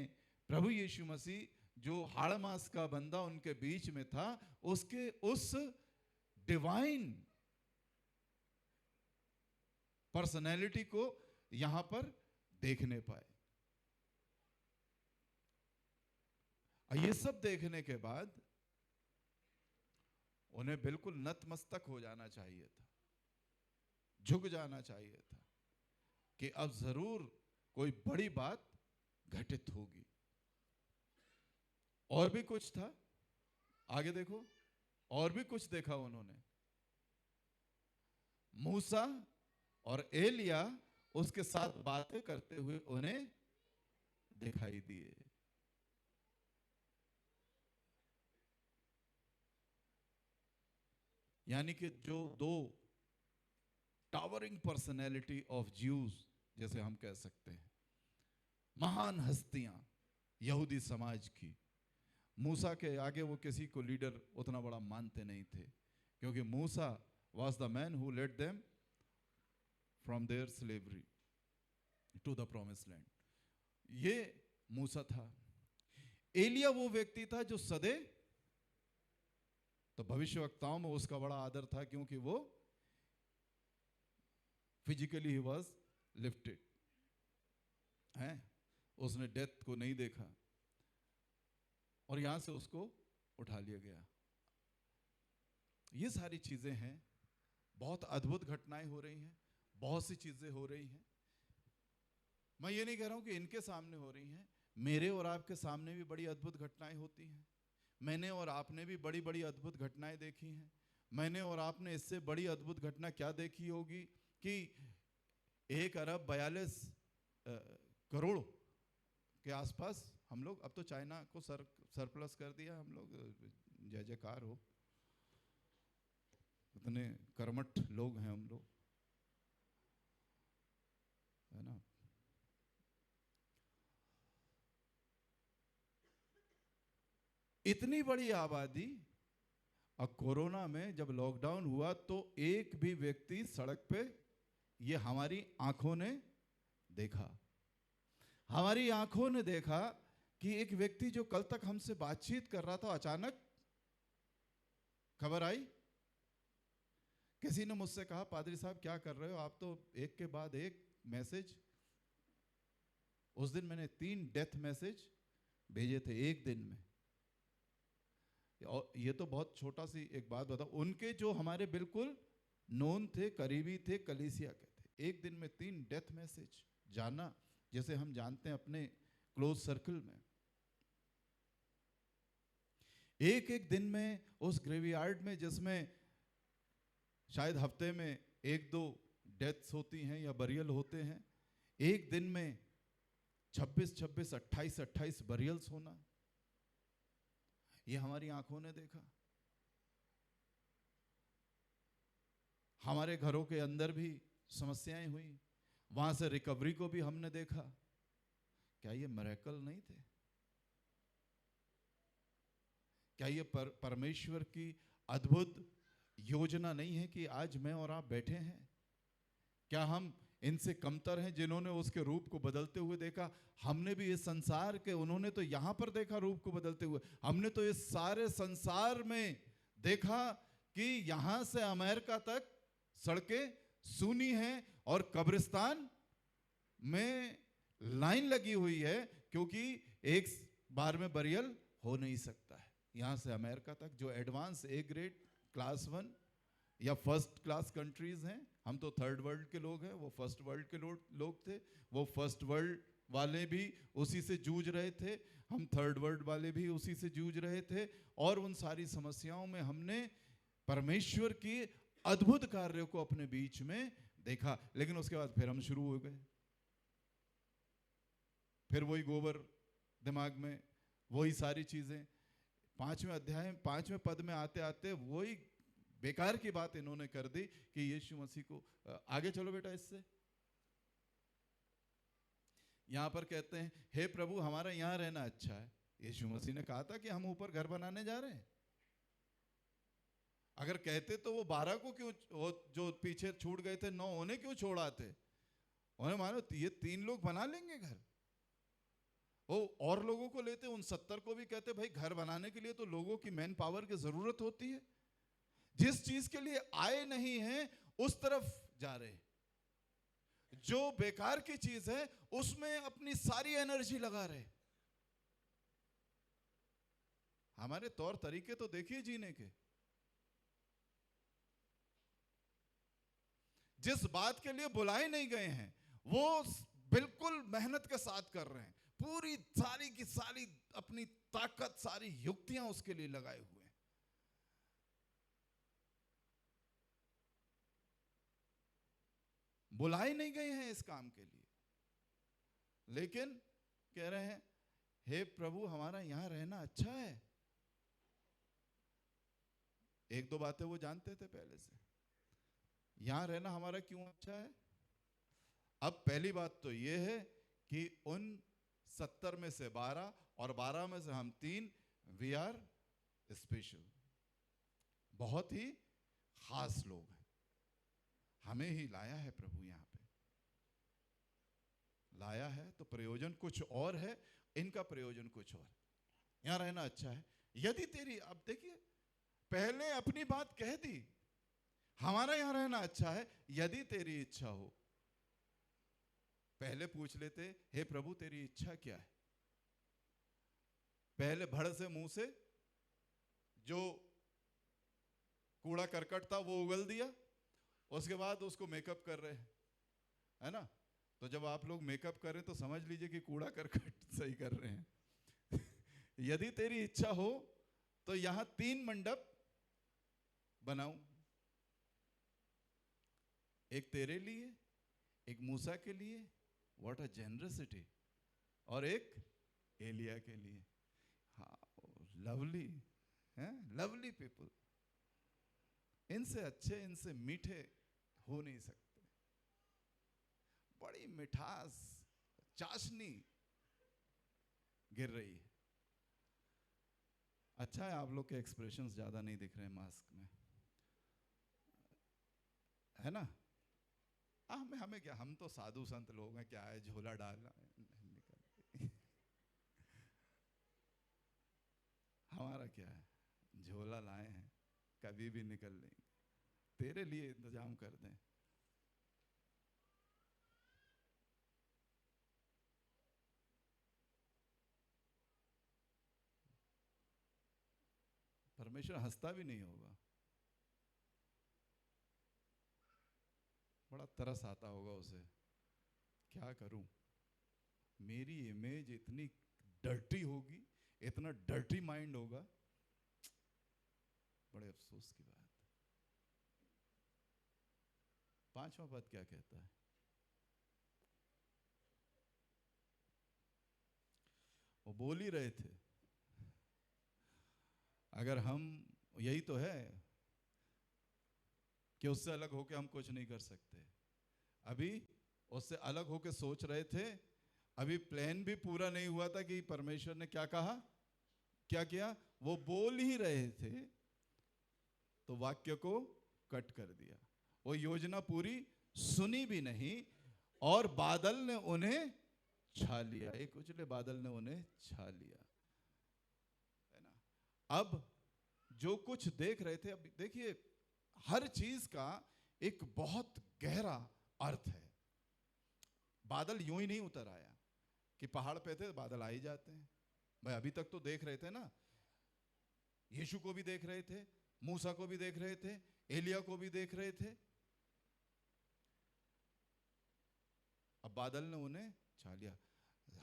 प्रभु यीशु मसीह, जो हाड़ मास का बंदा उनके बीच में था, उसके उस डिवाइन पर्सनैलिटी को यहां पर देखने पाए। ये सब देखने के बाद उन्हें बिल्कुल नतमस्तक हो जाना चाहिए था, झुक जाना चाहिए था कि अब जरूर कोई बड़ी बात घटित होगी। और भी कुछ था, आगे देखो, और भी कुछ देखा उन्होंने। मूसा और एलिया उसके साथ बातें करते हुए उन्हें दिखाई दिए। यानी कि जो दो टावरिंग पर्सनैलिटी ऑफ ज्यूज, जैसे हम कह सकते हैं, महान हस्तियां यहूदी समाज की, मूसा के आगे वो किसी को लीडर उतना बड़ा मानते नहीं थे, क्योंकि मूसा was the man who led them from their slavery to the promised land. ये मूसा था। एलिया वो व्यक्ति था जो सदे, तो भविष्यवक्ताओं में उसका बड़ा आदर था, क्योंकि वो फिजिकली ही वॉज लिफ्टेड है, उसने डेथ को नहीं देखा और यहां से उसको उठा लिया गया। ये सारी चीजें हैं, बहुत अद्भुत घटनाएं हो रही हैं, बहुत सी चीजें हो रही हैं। मैं ये नहीं कह रहा हूं कि इनके सामने हो रही हैं, मेरे और आपके सामने भी बड़ी अद्भुत घटनाएं होती हैं। मैंने और आपने भी बड़ी बड़ी अद्भुत घटनाएं देखी हैं। मैंने और आपने इससे बड़ी अद्भुत घटना क्या देखी होगी कि 1 अरब 42 करोड़ के आसपास हम लोग, अब तो चाइना को सरप्लस कर दिया हम लोग, जय जयकार हो, इतने कर्मठ लोग हैं हम लोग, है ना। इतनी बड़ी आबादी अब कोरोना में जब लॉकडाउन हुआ तो एक भी व्यक्ति सड़क पे, ये हमारी आंखों ने देखा, हमारी आंखों ने देखा कि एक व्यक्ति जो कल तक हमसे बातचीत कर रहा था, अचानक खबर आई, किसी ने मुझसे कहा पादरी साहब क्या कर रहे हो आप, तो एक के बाद एक मैसेज। उस दिन मैंने 3 डेथ मैसेज भेजे थे एक दिन में। और ये तो बहुत छोटा सी एक बात बताओ, उनके जो हमारे बिल्कुल नोन थे, करीबी थे, कलीसिया के थे, एक दिन में 3 डेथ मैसेज, जाना जैसे हम जानते हैं अपने क्लोज सर्कल में। एक एक दिन में उस ग्रेवयार्ड में, जिसमें शायद हफ्ते में 1-2 डेथ्स होती हैं या बरियल होते हैं, एक दिन में 26-26, 28-28 बरियल्स होना, ये हमारी आंखों ने देखा। हमारे घरों के अंदर भी समस्याएं हुई, वहां से रिकवरी को भी हमने देखा। क्या ये मिरेकल नहीं थे? क्या ये परमेश्वर की अद्भुत योजना नहीं है कि आज मैं और आप बैठे हैं? क्या हम इनसे कमतर हैं जिन्होंने उसके रूप को बदलते हुए देखा? हमने भी इस संसार के, उन्होंने तो यहां पर देखा रूप को बदलते हुए, हमने तो इस सारे संसार में देखा कि यहां से अमेरिका तक सड़कें सूनी हैं और कब्रिस्तान में लाइन लगी हुई है, क्योंकि एक बार में बरियल हो नहीं सकता है। यहां से अमेरिका तक जो एडवांस ए ग्रेड क्लास 1 या फर्स्ट क्लास कंट्रीज हैं, हम तो थर्ड वर्ल्ड के लोग हैं, वो फर्स्ट वर्ल्ड के लोग थे, वो फर्स्ट वर्ल्ड वाले भी उसी से जूझ रहे थे, हम थर्ड वर्ल्ड वाले भी उसी से जूझ रहे थे। और उन सारी समस्याओं में हमने परमेश्वर की अद्भुत कार्यों को अपने बीच में देखा। लेकिन उसके बाद फिर हम शुरू हो गए, फिर वही गोबर दिमाग में, वही सारी चीजें। 5वें अध्याय 5वें पद में आते आते वही बेकार की बात इन्होंने कर दी कि यीशु मसीह को, आगे चलो बेटा इससे। यहां पर कहते हैं हे प्रभु हमारा यहां रहना अच्छा है। यीशु मसीह ने कहा था कि हम ऊपर घर बनाने जा रहे हैं? अगर कहते तो वो 12 को क्यों, वो जो पीछे छूट गए थे 9, उन्हें क्यों छोड़ाते? उन्हें मानो ये 3 लोग बना लेंगे घर, वो और लोगों को लेते, उन 70 को भी कहते भाई घर बनाने के लिए तो लोगों की मैन पावर की जरूरत होती है। जिस चीज के लिए आए नहीं हैं उस तरफ जा रहे, जो बेकार की चीज है उसमें अपनी सारी एनर्जी लगा रहे। हमारे तौर तरीके तो देखिए जीने के, जिस बात के लिए बुलाए नहीं गए हैं वो बिल्कुल मेहनत के साथ कर रहे हैं, पूरी सारी की सारी अपनी ताकत, सारी युक्तियां उसके लिए लगाए हुए हैं। बुलाए नहीं गए हैं इस काम के लिए, लेकिन कह रहे हैं हे प्रभु हमारा यहां रहना अच्छा है। 1-2 बातें वो जानते थे पहले से, यहां रहना हमारा क्यों अच्छा है। अब पहली बात तो ये है कि उन 70 में से 12 और 12 में से हम 3, वी आर स्पेशल, बहुत ही खास लोग हैं। हमें ही लाया है प्रभु, यहां पे लाया है तो प्रयोजन कुछ और है, इनका प्रयोजन कुछ और। यहां रहना अच्छा है यदि तेरी, अब देखिए पहले अपनी बात कह दी, हमारा यहां रहना अच्छा है यदि तेरी इच्छा हो। पहले पूछ लेते हे प्रभु तेरी इच्छा क्या है। पहले भड़ से मुंह से जो कूड़ा करकट था वो उगल दिया, उसके बाद उसको मेकअप कर रहे हैं, है ना। तो जब आप लोग मेकअप कर रहे हैं तो समझ लीजिए कि कूड़ा करकट सही कर रहे हैं। यदि तेरी इच्छा हो तो यहां 3 मंडप बनाऊं, एक तेरे लिए, एक मूसा के लिए, व्हाट अ जेनरसिटी, और एक एलिया के लिए। हाँ लवली है, लवली पीपल, इनसे अच्छे इनसे मीठे हो नहीं सकते। बड़ी मिठास चाशनी गिर रही है। अच्छा है आप लोग के एक्सप्रेशंस ज़्यादा नहीं दिख रहे हैं मास्क में, है ना। हमें हमें क्या, हम तो साधु संत लोग हैं, क्या है झोला डालना निकल हमारा क्या है, झोला लाए हैं, कभी भी निकल लेंगे, तेरे लिए इंतजाम कर दें। परमेश्वर हंसता भी नहीं होगा, बड़ा तरस आता होगा उसे, क्या करूं, मेरी इमेज इतनी डर्टी होगी, इतना डर्टी माइंड होगा, बड़े अफसोस की बात। पांचवा पद क्या कहता है? वो बोल ही रहे थे, अगर हम, यही तो है कि उससे अलग होकर हम कुछ नहीं कर सकते। अभी उससे अलग होकर सोच रहे थे, अभी प्लान भी पूरा नहीं हुआ था कि परमेश्वर ने क्या कहा, क्या किया, वो बोल ही रहे थे तो वाक्य को कट कर दिया। वो योजना पूरी सुनी भी नहीं और बादल ने उन्हें छा लिया, एक उजले बादल ने उन्हें छा लिया, है ना। अब जो कुछ देख रहे थे, अब देखिए हर चीज का एक बहुत गहरा अर्थ है। बादल यूं ही नहीं उतर आया कि पहाड़ पे थे बादल आ ही जाते हैं। भाई अभी तक तो देख रहे थे ना, यीशु को भी देख रहे थे, मूसा को भी देख रहे थे, एलिया को भी देख रहे थे, अब बादल ने उन्हें छा लिया।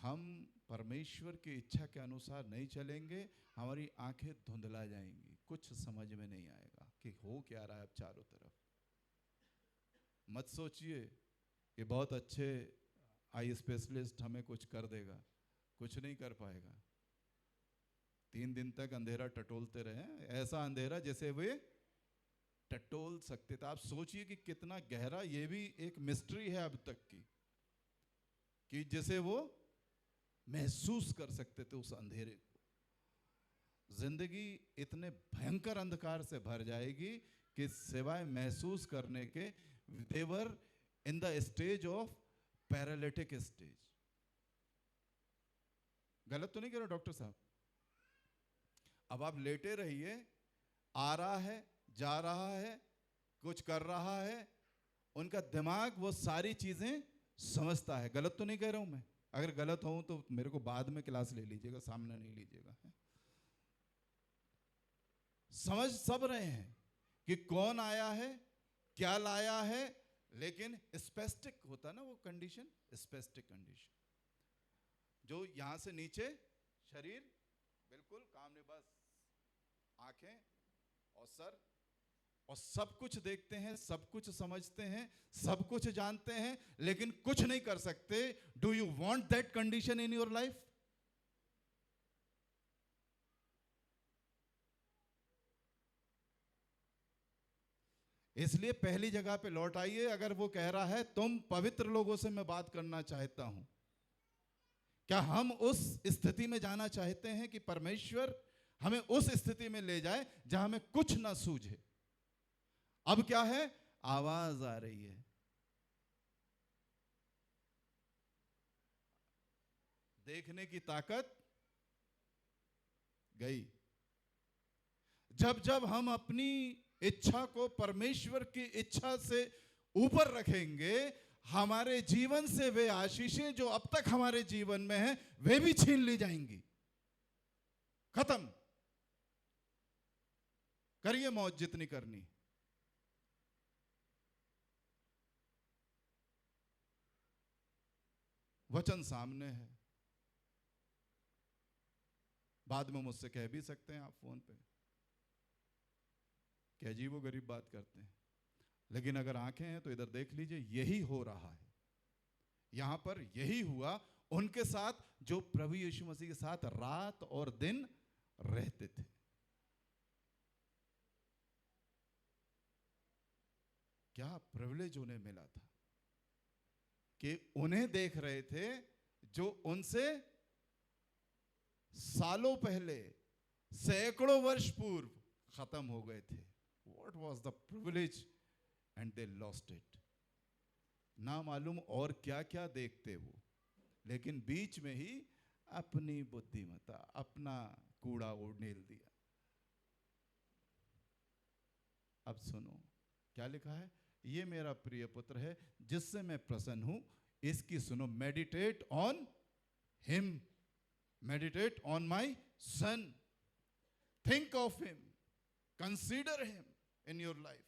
हम परमेश्वर की इच्छा के अनुसार नहीं चलेंगे, हमारी आंखें धुंधला जाएंगी, कुछ समझ में नहीं आएगा कि हो क्या रहा है अब चारों तरफ। मत सोचिए कि बहुत अच्छे आई स्पेशलिस्ट हमें कुछ कर देगा, कुछ नहीं कर पाएगा। 3 दिन तक अंधेरा टटोलते रहे, ऐसा अंधेरा जैसे वे टटोल सकते थे। आप सोचिए कि कितना गहरा, ये भी एक मिस्ट्री है अब तक की, कि जैसे वो महसूस कर सकते थे उस अंधेरे को। जिंदगी इतने भयंकर अंधकार से भर जाएगी कि सिवाय महसूस करने के, they're in the stage of paralytic stage. गलत तो नहीं कह रहा डॉक्टर साहब? अब आप लेटे रहिए, आ रहा है, जा रहा है, कुछ कर रहा है, उनका दिमाग वो सारी चीजें समझता है। गलत तो नहीं कह रहा हूं मैं? अगर गलत हूं तो मेरे को बाद में क्लास ले लीजिएगा, सामने नहीं लीजिएगा। समझ सब रहे हैं कि कौन आया है, क्या लाया है, लेकिन स्पेसिफिक होता ना वो कंडीशन, स्पेसिफिक कंडीशन, जो यहां से नीचे शरीर बिल्कुल काम नहीं, बस आंखें और सर, और सब कुछ देखते हैं, सब कुछ समझते हैं, सब कुछ जानते हैं, लेकिन कुछ नहीं कर सकते। Do you want that condition in your life? इसलिए पहली जगह पे लौट आइए। अगर वो कह रहा है तुम पवित्र लोगों से मैं बात करना चाहता हूं, क्या हम उस स्थिति में जाना चाहते हैं कि परमेश्वर हमें उस स्थिति में ले जाए जहां हमें कुछ ना सूझे? अब क्या है, आवाज आ रही है, देखने की ताकत गई। जब जब हम अपनी इच्छा को परमेश्वर की इच्छा से ऊपर रखेंगे, हमारे जीवन से वे आशीषें जो अब तक हमारे जीवन में हैं वे भी छीन ली जाएंगी। खत्म, करिए मौज जितनी करनी। वचन सामने है, बाद में मुझसे कह भी सकते हैं आप फोन पे कि अजीब वो गरीब बात करते हैं, लेकिन अगर आंखें हैं तो इधर देख लीजिए, यही हो रहा है। यहां पर यही हुआ उनके साथ जो प्रभु यीशु मसीह के साथ रात और दिन रहते थे। क्या प्रिविलेज उन्हें मिला था कि उन्हें देख रहे थे जो उनसे सालों पहले सैकड़ों वर्ष पूर्व खत्म हो गए थे। What was the privilege and they lost it। ना मालूम और क्या क्या देखते वो, लेकिन बीच में ही अपनी बुद्धिमत्ता, अपना कूड़ा उड़ेल दिया। अब सुनो क्या लिखा है, ये मेरा प्रिय पुत्र है जिससे मैं प्रसन्न हूं, इसकी सुनो। Meditate on him, meditate on my son, think of him, consider him in your life.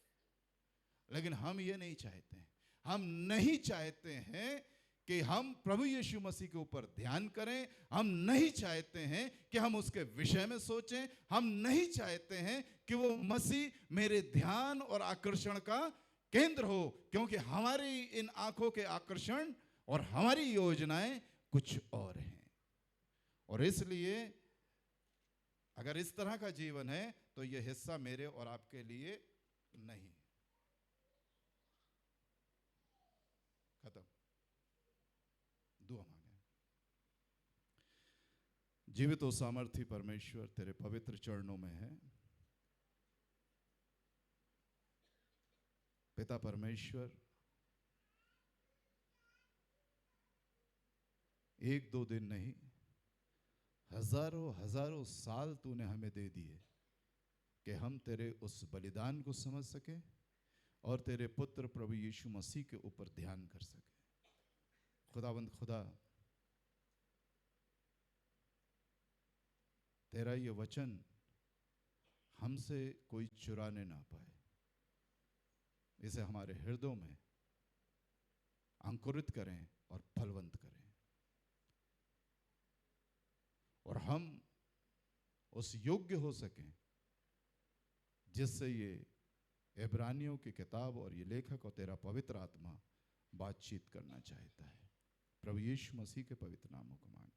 लेकिन हम ये नहीं चाहते हैं, हम नहीं चाहते हैं कि हम प्रभु यीशु मसीह के ऊपर ध्यान करें, हम नहीं चाहते हैं कि हम उसके विषय में सोचें, हम नहीं चाहते हैं कि वो मसीह मेरे ध्यान और आकर्षण का केंद्र हो, क्योंकि हमारी इन आंखों के आकर्षण और हमारी योजनाएं कुछ और हैं। और इसलिए अगर इस तरह का जीवन है तो यह हिस्सा मेरे और आपके लिए नहीं। खत्म। दुआ मांगे। जीवित और सामर्थी परमेश्वर तेरे पवित्र चरणों में है। पिता परमेश्वर, एक दो दिन नहीं, हजारों हजारों साल तूने हमें दे दिए कि हम तेरे उस बलिदान को समझ सके और तेरे पुत्र प्रभु यीशु मसीह के ऊपर ध्यान कर सके। खुदावंद खुदा, तेरा ये वचन हमसे कोई चुराने ना पाए, इसे हमारे हृदयों में अंकुरित करें और फलवंत करें, और हम उस योग्य हो सकें जिससे ये इब्रानियों की किताब और ये लेखक और तेरा पवित्र आत्मा बातचीत करना चाहता है। प्रभु यीशु मसीह के पवित्र नामों को मांग